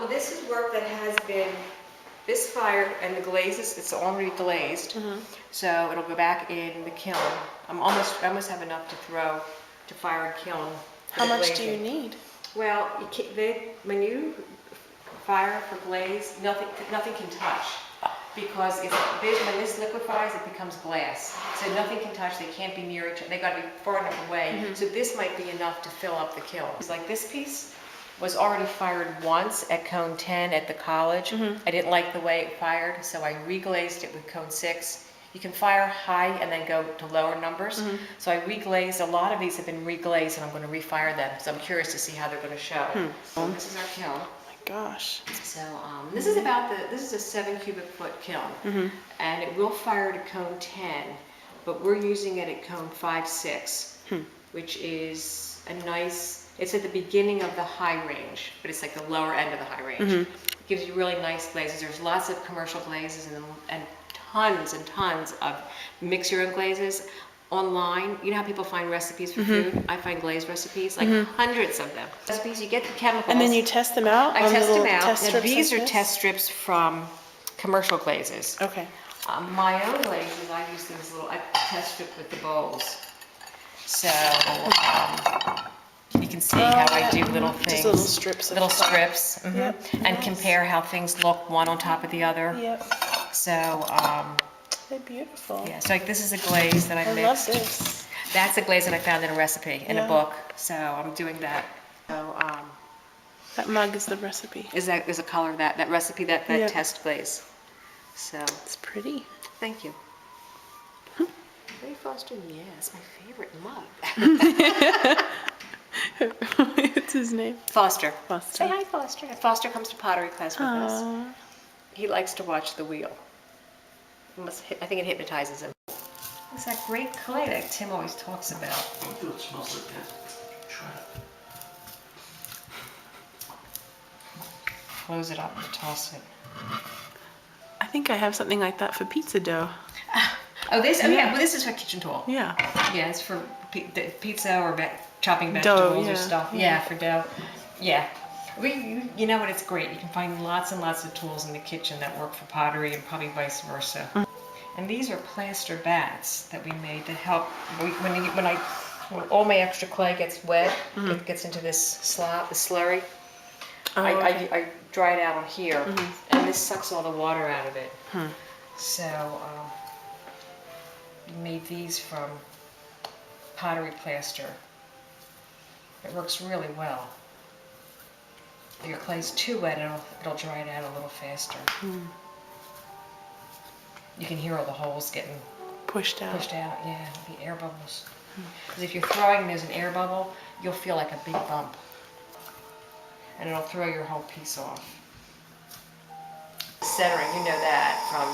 this is work that has been, this fired and the glazes, it's already glazed. So it'll go back in the kiln. I almost have enough to throw to fire and kiln. How much do you need? Well, when you fire for glaze, nothing can touch. Because when this liquefies, it becomes glass. So nothing can touch, they can't be near each other, they gotta be far enough away. So this might be enough to fill up the kiln. It's like this piece was already fired once at cone 10 at the college. I didn't like the way it fired, so I reglazed it with cone 6. You can fire high and then go to lower numbers. So I reglazed, a lot of these have been reglazed and I'm gonna refire them. So I'm curious to see how they're gonna show. So this is our kiln. Gosh. So this is a 7 cubic foot kiln, and it will fire to cone 10, but we're using it at cone 5-6, which is a nice. It's at the beginning of the high range, but it's like the lower end of the high range. It gives you really nice glazes. There's lots of commercial glazes and tons and tons of mix your own glazes. Online, you know how people find recipes for food? I find glaze recipes, like hundreds of them. Recipes, you get the chemicals. And then you test them out? I test them out. Now, these are test strips from commercial glazes. Okay. My own glazes, I use these little, I test strip with the bowls. So you can see how I do little things. Just little strips. Little strips. And compare how things look one on top of the other. So, they're beautiful. yeah, so like this is a glaze that I mixed. Love this. That's a glaze that I found in a recipe, in a book. So I'm doing that. So that mug is the recipe. Is a color of that recipe, that test glaze. So it's pretty. Thank you. Ray Foster, yes, my favorite mug. What's his name? Foster. Foster. Say hi, Foster. Foster comes to pottery class with us. He likes to watch the wheel. I think it hypnotizes him. It's that great clay that Tim always talks about. I feel it smells like that. Try it. Close it up and toss it. I think I have something like that for pizza dough. Oh, this? Oh, yeah. Well, this is a kitchen tool. Yeah. Yeah, it's for pizza or chopping vegetables or stuff. Yeah, for dough. Yeah. You know what? It's great. You can find lots and lots of tools in the kitchen that work for pottery and probably vice versa. And these are plaster bats that we made to help when all my extra clay gets wet, it gets into this slop, the slurry. I dry it out on here, and this sucks all the water out of it. So we made these from pottery plaster. It works really well. If your clay's too wet, it'll dry it out a little faster. You can hear all the holes getting pushed out. Yeah, the air bubbles. Because if you're throwing, there's an air bubble, you'll feel like a big bump. And it'll throw your whole piece off. Centering, you know that from...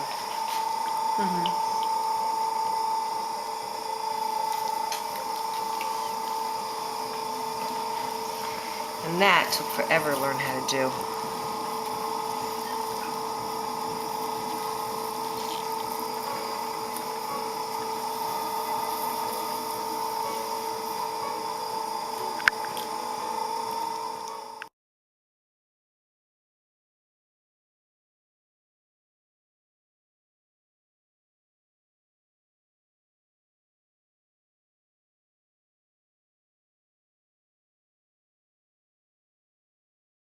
And that took forever to learn how to do.